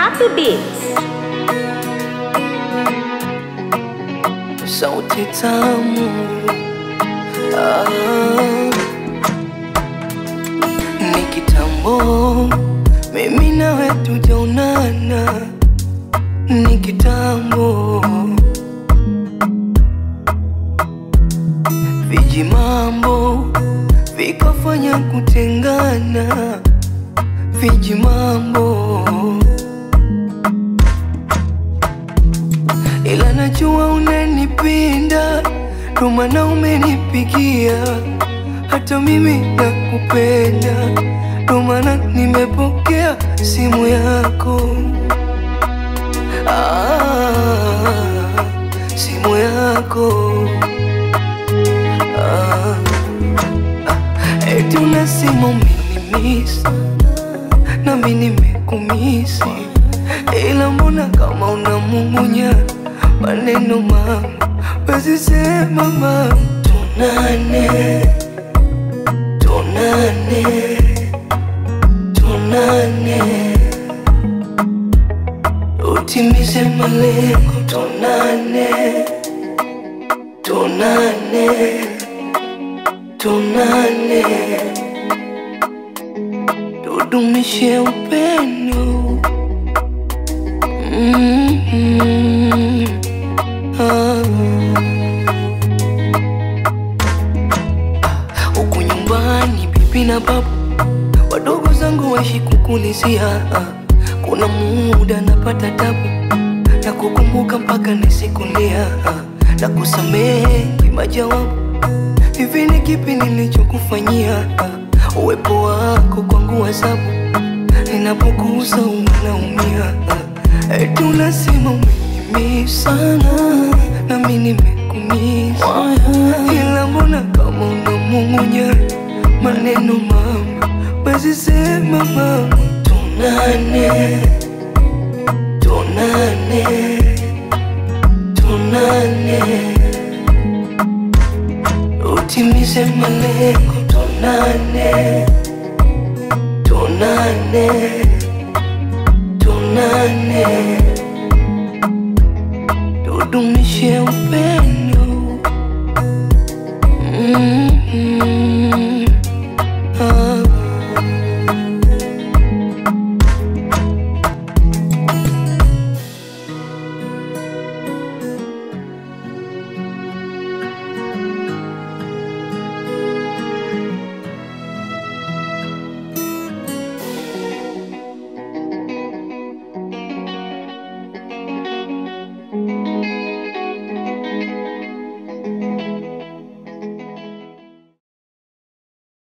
Happy Beats. Sauti tamu, ni kitambo mimi nawe tujaonana, ni kitambo viji mambo vikafanya kutengana, viji mambo ila najua unanipenda, ndo maana umenipigia. Hata mimi nakupenda, ndo maana nimepokea simu yako. Simu yako. Eti unasema umenimisi, nami nimekumisi, ila mbona kama unamumunya maneno mama, basi sema mama. Tunane, tunane, tunane, utimize malengo. Tunane, tunane, tunane, tudumishe upendo. Huku nyumbani bibi na babu, wadogo zangu waishi kukulizia. Kuna muda napata tabu na kukumbuka mpaka nisikulia, na kusamehe kimajawabu. Hivi ni kipi nilichokufanyia? Uwepo wako kwangu wazabu, ninapokusa unaumia. Eti unasema umenimisi sana, nami nimekumisa, ila mbona kama unamumunya maneno mama, basi sema mama. Tunane, tunane, tunane, utimize malengo. Tunane, tunane, tunane, tudumishe upendo.